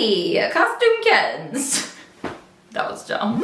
Hey, costume Kenz. That was dumb.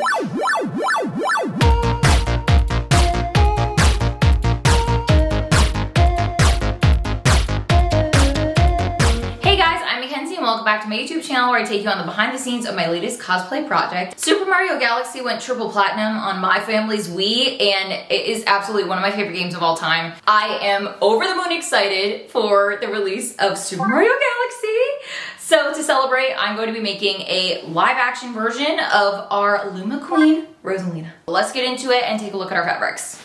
Welcome back to my YouTube channel where I take you on the behind the scenes of my latest cosplay project. Super Mario Galaxy went triple platinum on my family's Wii and it is absolutely one of my favorite games of all time. I am over the moon excited for the release of Super Mario Galaxy. So to celebrate, I'm going to be making a live action version of our Luma queen, Rosalina. Let's get into it and take a look at our fabrics.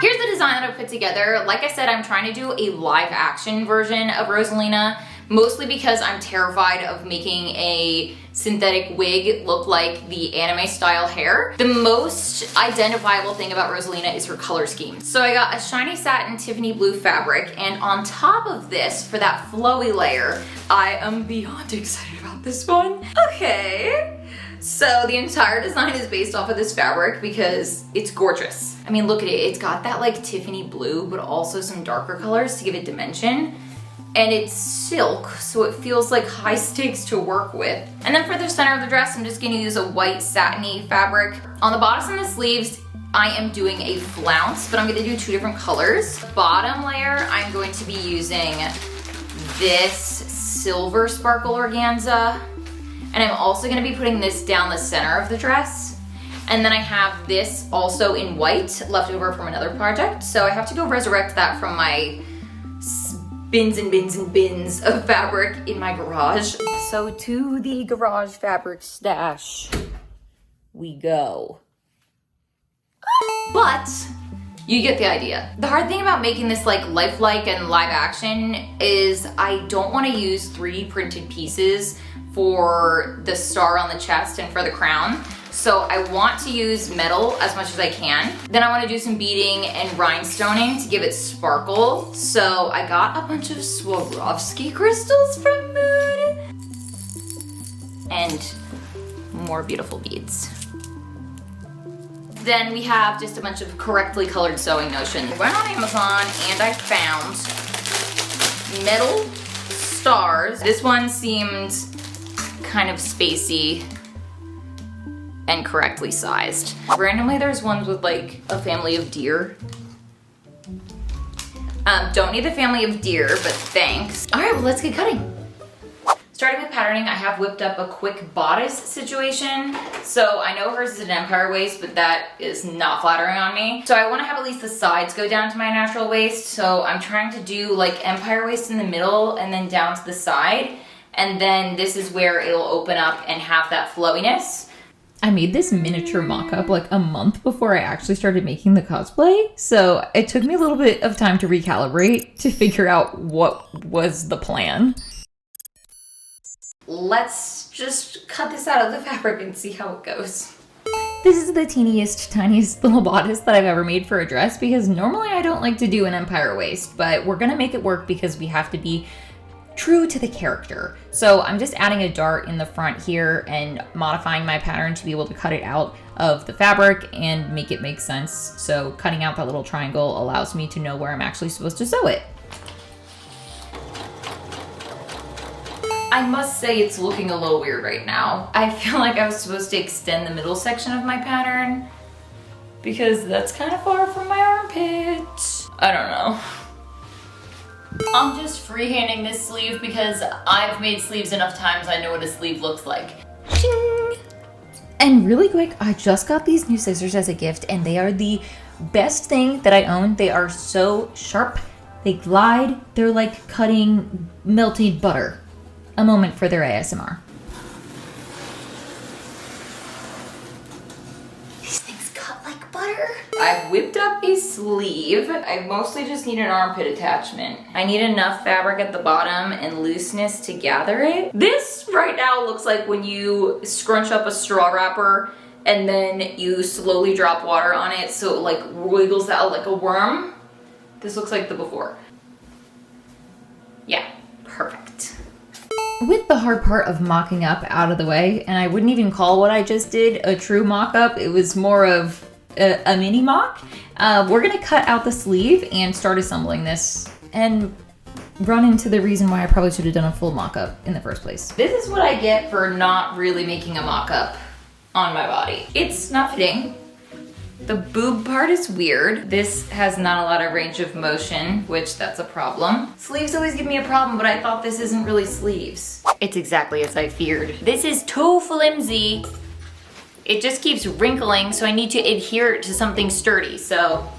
Here's the design that I've put together. Like I said, I'm trying to do a live action version of Rosalina, mostly because I'm terrified of making a synthetic wig look like the anime style hair. The most identifiable thing about Rosalina is her color scheme. So I got a shiny satin Tiffany blue fabric, and on top of this, for that flowy layer, I am beyond excited about this one. Okay. So the entire design is based off of this fabric because it's gorgeous. I mean, look at it. It's got that like Tiffany blue, but also some darker colors to give it dimension. And it's silk, so it feels like high stakes to work with. And then for the center of the dress, I'm just gonna use a white satiny fabric. On the bodice and the sleeves, I am doing a flounce, but I'm gonna do two different colors. Bottom layer, I'm going to be using this silver sparkle organza. And I'm also gonna be putting this down the center of the dress. And then I have this also in white, left over from another project. So I have to go resurrect that from my bins and bins and bins of fabric in my garage. So to the garage fabric stash we go. But you get the idea. The hard thing about making this like lifelike and live action is I don't wanna use 3D printed pieces for the star on the chest and for the crown. So I want to use metal as much as I can. Then I want to do some beading and rhinestoning to give it sparkle. So I got a bunch of Swarovski crystals from Moon and more beautiful beads. Then we have just a bunch of correctly colored sewing notions. I went on Amazon and I found metal stars. This one seemed kind of spacey and correctly sized. Randomly there's ones with like a family of deer. Don't need the family of deer, but thanks. All right, well let's get cutting. Starting with patterning, I have whipped up a quick bodice situation. So I know hers is an empire waist, but that is not flattering on me. So I wanna have at least the sides go down to my natural waist. So I'm trying to do like empire waist in the middle and then down to the side. And then this is where it'll open up and have that flowiness. I made this miniature mock-up like a month before I actually started making the cosplay. So it took me a little bit of time to recalibrate to figure out what was the plan. Let's just cut this out of the fabric and see how it goes. This is the teeniest, tiniest little bodice that I've ever made for a dress because normally I don't like to do an empire waist, but we're gonna make it work because we have to be true to the character. So I'm just adding a dart in the front here and modifying my pattern to be able to cut it out of the fabric and make it make sense. So cutting out that little triangle allows me to know where I'm actually supposed to sew it. I must say it's looking a little weird right now. I feel like I was supposed to extend the middle section of my pattern because that's kind of far from my armpit. I don't know. I'm just freehanding this sleeve because I've made sleeves enough times I know what a sleeve looks like. Shing! And really quick, I just got these new scissors as a gift and they are the best thing that I own. They are so sharp, they glide, they're like cutting melted butter. A moment for their ASMR. These things cut like butter. I've whipped up a sleeve. I mostly just need an armpit attachment. I need enough fabric at the bottom and looseness to gather it. This right now looks like when you scrunch up a straw wrapper and then you slowly drop water on it so it like wiggles out like a worm. This looks like the before. Yeah, perfect. With the hard part of mocking up out of the way, and I wouldn't even call what I just did a true mock-up, it was more of a mini mock, we're gonna cut out the sleeve and start assembling this. And run into the reason why I probably should have done a full mock-up in the first place. This is what I get for not really making a mock-up on my body. It's not fitting. The boob part is weird. This has not a lot of range of motion, which that's a problem. Sleeves always give me a problem, but I thought this isn't really sleeves. It's exactly as I feared. This is too flimsy. It just keeps wrinkling, so I need to adhere it to something sturdy. So,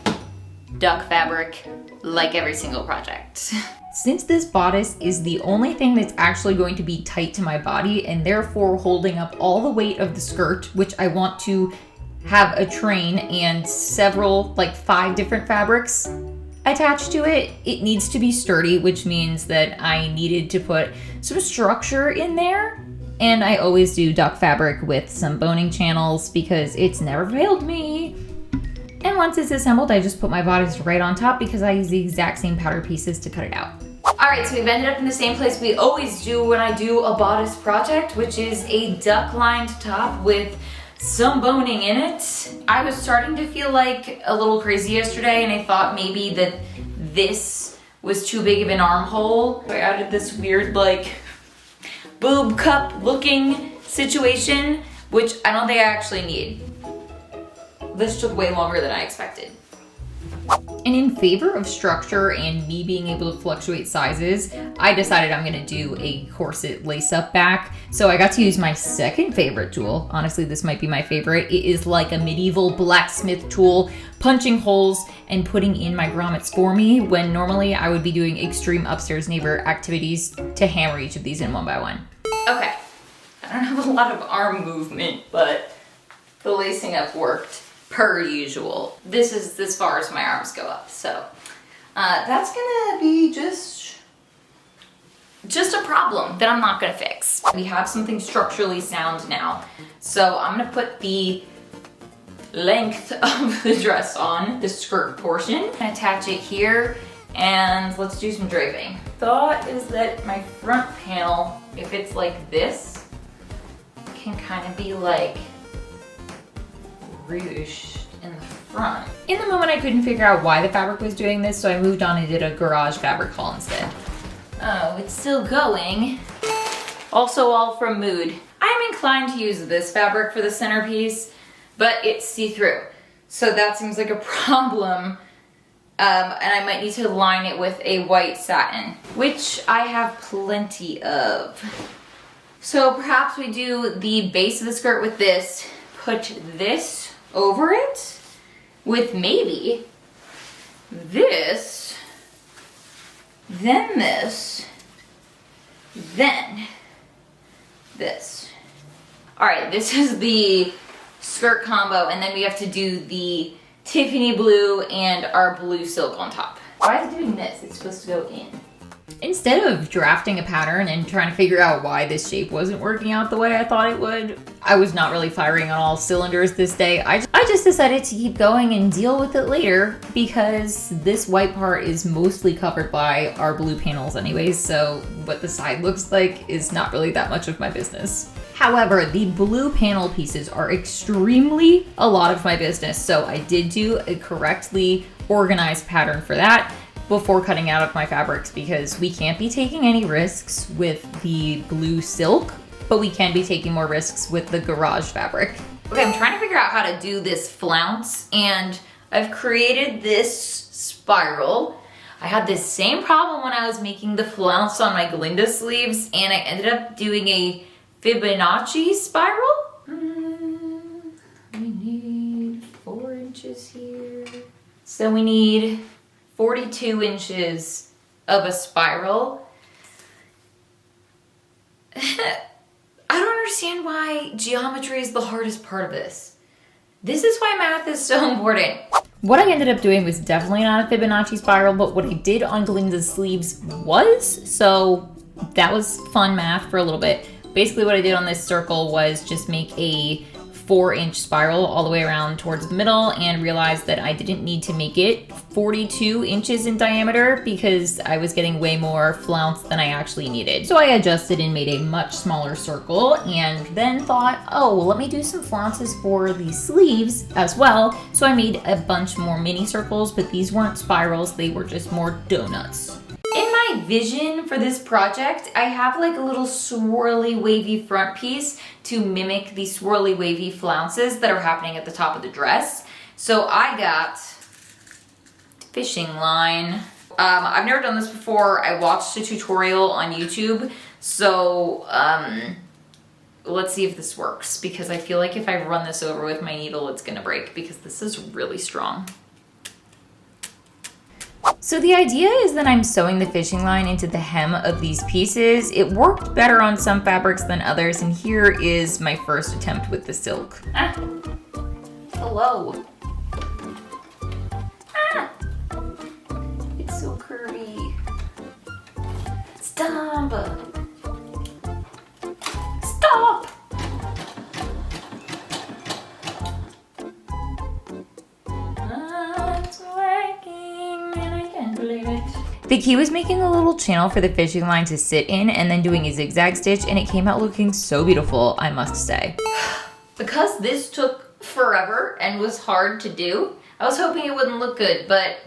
duck fabric, like every single project. Since this bodice is the only thing that's actually going to be tight to my body and therefore holding up all the weight of the skirt, which I want to have a train and several, like 5 different fabrics attached to it, it needs to be sturdy, which means that I needed to put some structure in there. And I always do duck fabric with some boning channels because it's never failed me. And once it's assembled, I just put my bodice right on top because I use the exact same powder pieces to cut it out. All right, so we've ended up in the same place we always do when I do a bodice project, which is a duck-lined top with some boning in it. I was starting to feel like a little crazy yesterday, and I thought maybe that this was too big of an armhole. So I added this weird like boob cup looking situation, which I don't think I actually need. This took way longer than I expected. And in favor of structure and me being able to fluctuate sizes, I decided I'm gonna do a corset lace-up back. So I got to use my second favorite tool. Honestly, this might be my favorite. It is like a medieval blacksmith tool, punching holes and putting in my grommets for me when normally I would be doing extreme upstairs neighbor activities to hammer each of these in one by one. Okay, I don't have a lot of arm movement, but the lacing up worked. Per usual. This is as far as my arms go up, so that's gonna be just a problem that I'm not gonna fix. We have something structurally sound now, so I'm gonna put the length of the dress on, the skirt portion, and attach it here, and let's do some draping. Thought is that my front panel, if it's like this, can kind of be like ruched in the front. In the moment, I couldn't figure out why the fabric was doing this, so I moved on and did a garage fabric haul instead. Oh, it's still going. Also all from Mood. I'm inclined to use this fabric for the centerpiece, but it's see-through. So that seems like a problem. And I might need to line it with a white satin, which I have plenty of. So perhaps we do the base of the skirt with this, put this over it with maybe this, then this, then this. All right, this is the skirt combo, and then we have to do the Tiffany blue and our blue silk on top. Why is it doing this? It's supposed to go in. Instead of drafting a pattern and trying to figure out why this shape wasn't working out the way I thought it would, I was not really firing on all cylinders this day. I just decided to keep going and deal with it later because this white part is mostly covered by our blue panels anyways, so what the side looks like is not really that much of my business. However, the blue panel pieces are extremely a lot of my business, so I did do a correctly organized pattern for that before cutting out of my fabrics because we can't be taking any risks with the blue silk, but we can be taking more risks with the garage fabric. Okay, I'm trying to figure out how to do this flounce, and I've created this spiral. I had this same problem when I was making the flounce on my Glinda sleeves, and I ended up doing a Fibonacci spiral. We need 4 inches here. So we need 42 inches of a spiral. I don't understand why geometry is the hardest part of this. This is why math is so important. What I ended up doing was definitely not a Fibonacci spiral, but what I did on Glinda's sleeves was, so that was fun math for a little bit. Basically what I did on this circle was just make a 4-inch spiral all the way around towards the middle and realized that I didn't need to make it 42 inches in diameter because I was getting way more flounce than I actually needed. So I adjusted and made a much smaller circle and then thought, oh, well, let me do some flounces for the sleeves as well. So I made a bunch more mini circles, but these weren't spirals, they were just more donuts. In my vision for this project, I have like a little swirly wavy front piece to mimic the swirly wavy flounces that are happening at the top of the dress. So I got fishing line. I've never done this before. I watched a tutorial on YouTube. So let's see if this works, because I feel like if I run this over with my needle, it's gonna break because this is really strong. So the idea is that I'm sewing the fishing line into the hem of these pieces. It worked better on some fabrics than others, and here is my first attempt with the silk. Ah, hello. Ah, it's so curvy. Stop. Stop. The key was making a little channel for the fishing line to sit in and then doing a zigzag stitch, and it came out looking so beautiful, I must say. Because this took forever and was hard to do, I was hoping it wouldn't look good, but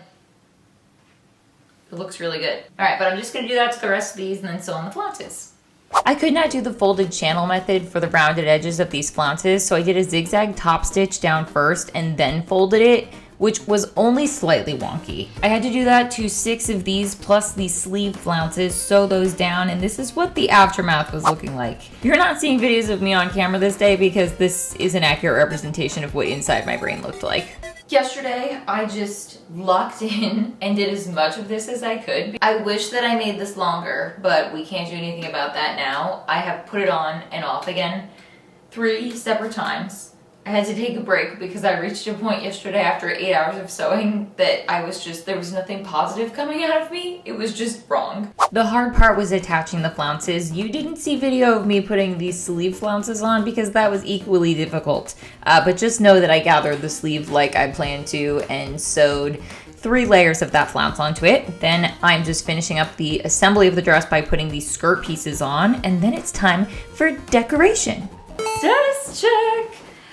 it looks really good. All right, but I'm just gonna do that to the rest of these and then sew on the flounces. I could not do the folded channel method for the rounded edges of these flounces, so I did a zigzag top stitch down first and then folded it, which was only slightly wonky. I had to do that to 6 of these plus the sleeve flounces, sew those down, and this is what the aftermath was looking like. You're not seeing videos of me on camera this day because this is an accurate representation of what inside my brain looked like. Yesterday, I just locked in and did as much of this as I could. I wish that I made this longer, but we can't do anything about that now. I have put it on and off again 3 separate times. I had to take a break because I reached a point yesterday after 8 hours of sewing that there was nothing positive coming out of me. It was just wrong. The hard part was attaching the flounces. You didn't see video of me putting these sleeve flounces on because that was equally difficult. But just know that I gathered the sleeve like I planned to and sewed 3 layers of that flounce onto it. Then I'm just finishing up the assembly of the dress by putting these skirt pieces on, and then it's time for decoration. Status check!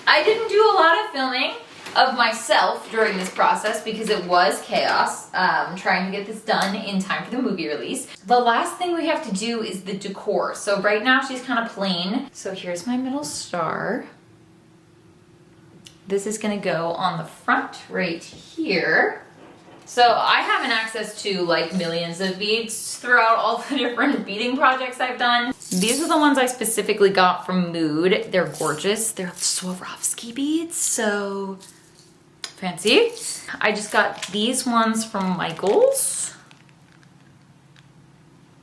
I didn't do a lot of filming of myself during this process because it was chaos, trying to get this done in time for the movie release. The last thing we have to do is the decor. So right now she's kind of plain. So here's my middle star. This is gonna go on the front right here. So I have an access to like millions of beads throughout all the different beading projects I've done. These are the ones I specifically got from Mood. They're gorgeous. They're Swarovski beads, so fancy. I just got these ones from Michaels.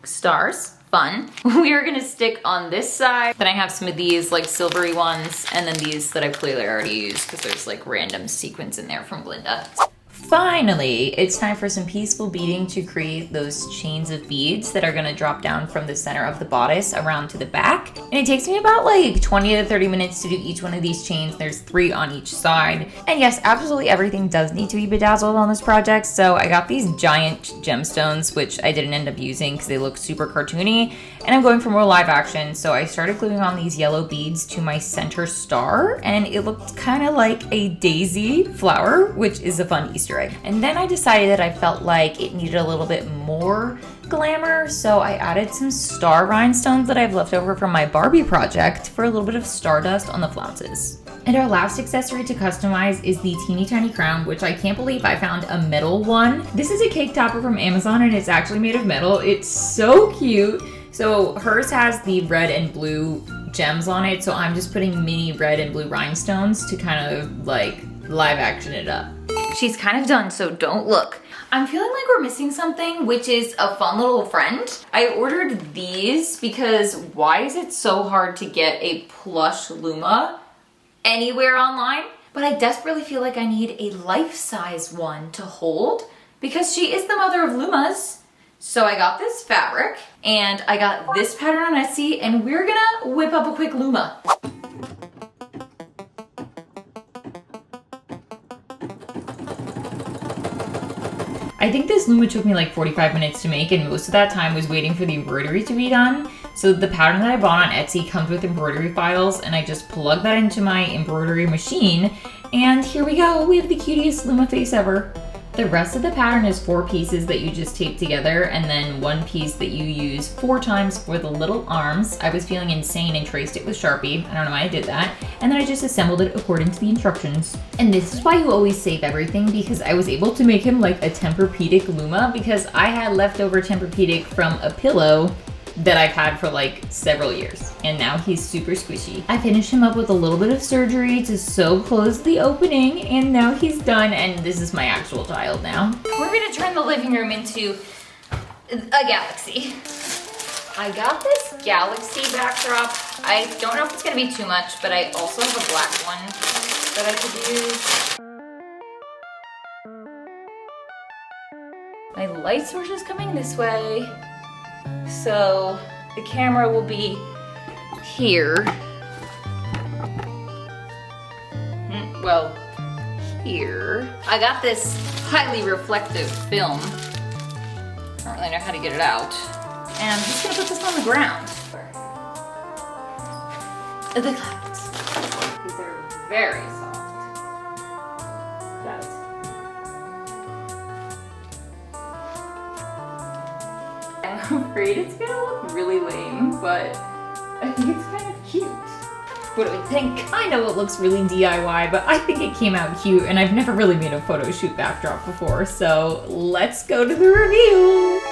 Stars, fun. We are gonna stick on this side. Then I have some of these like silvery ones, and then these that I've clearly already used because there's like random sequins in there from Glinda. Finally, it's time for some peaceful beading to create those chains of beads that are gonna drop down from the center of the bodice around to the back. And it takes me about like 20 to 30 minutes to do each one of these chains. There's 3 on each side. And yes, absolutely everything does need to be bedazzled on this project. So I got these giant gemstones, which I didn't end up using because they look super cartoony. And I'm going for more live action. So I started gluing on these yellow beads to my center star, and it looked kind of like a daisy flower, which is a fun Easter egg. And then I decided that I felt like it needed a little bit more glamour, so I added some star rhinestones that I've left over from my Barbie project for a little bit of stardust on the flounces. And our last accessory to customize is the teeny tiny crown, which I can't believe I found a metal one. This is a cake topper from Amazon, and it's actually made of metal. It's so cute. So hers has the red and blue gems on it, so I'm just putting mini red and blue rhinestones to kind of like live action it up. She's kind of done, so don't look. I'm feeling like we're missing something, which is a fun little friend. I ordered these because why is it so hard to get a plush Luma anywhere online? But I desperately feel like I need a life-size one to hold because she is the mother of Lumas. So I got this fabric and I got this pattern on Etsy, and we're gonna whip up a quick Luma. I think this Luma took me like 45 minutes to make, and most of that time was waiting for the embroidery to be done. So the pattern that I bought on Etsy comes with embroidery files, and I just plug that into my embroidery machine, and here we go. We have the cutest Luma face ever. The rest of the pattern is 4 pieces that you just tape together and then 1 piece that you use 4 times for the little arms. I was feeling insane and traced it with Sharpie. I don't know why I did that. And then I just assembled it according to the instructions. And this is why you always save everything, because I was able to make him like a Tempur-Pedic Luma because I had leftover Tempur-Pedic from a pillow that I've had for like several years, and now he's super squishy. I finished him up with a little bit of surgery to sew close the opening, and now he's done, and this is my actual child now. We're gonna turn the living room into a galaxy. I got this galaxy backdrop. I don't know if it's gonna be too much, but I also have a black one that I could use. My light source is coming this way. So the camera will be here. Well, here. I got this highly reflective film. I don't really know how to get it out. And I'm just gonna put this on the ground. The clouds. These are very soft. Got it. I'm afraid it's gonna look really lame, but I think it's kind of cute. What do we think? I know it looks really DIY, but I think it came out cute, and I've never really made a photo shoot backdrop before, so let's go to the review.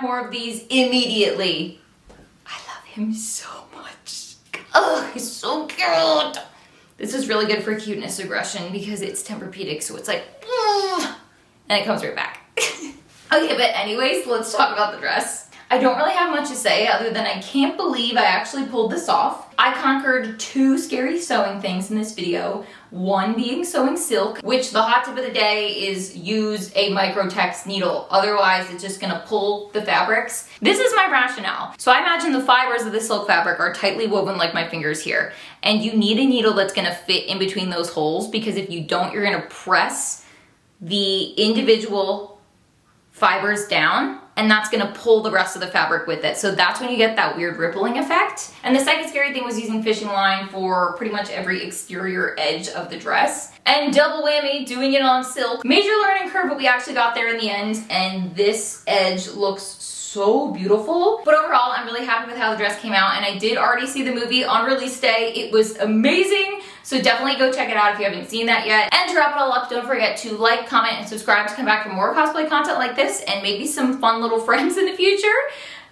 More of these immediately. I love him so much. Oh, he's so cute. This is really good for cuteness aggression because it's Tempur-Pedic, so it's like, and it comes right back. Okay, but anyways, let's talk about the dress. I don't really have much to say other than I can't believe I actually pulled this off. I conquered 2 scary sewing things in this video. One being sewing silk, which the hot tip of the day is use a microtex needle. Otherwise, it's just gonna pull the fabrics. This is my rationale. So I imagine the fibers of the silk fabric are tightly woven like my fingers here. And you need a needle that's gonna fit in between those holes, because if you don't, you're gonna press the individual fibers down, and that's gonna pull the rest of the fabric with it. So that's when you get that weird rippling effect. And the second scary thing was using fishing line for pretty much every exterior edge of the dress. And double whammy, doing it on silk. Major learning curve, but we actually got there in the end, and this edge looks so beautiful. But overall, I'm really happy with how the dress came out, and I did already see the movie on release day. It was amazing. So definitely go check it out if you haven't seen that yet. And to wrap it all up, don't forget to like, comment, and subscribe to come back for more cosplay content like this and maybe some fun little friends in the future,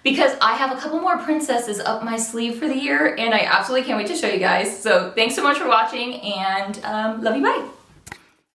because I have a couple more princesses up my sleeve for the year and I absolutely can't wait to show you guys. So thanks so much for watching, and love you, bye.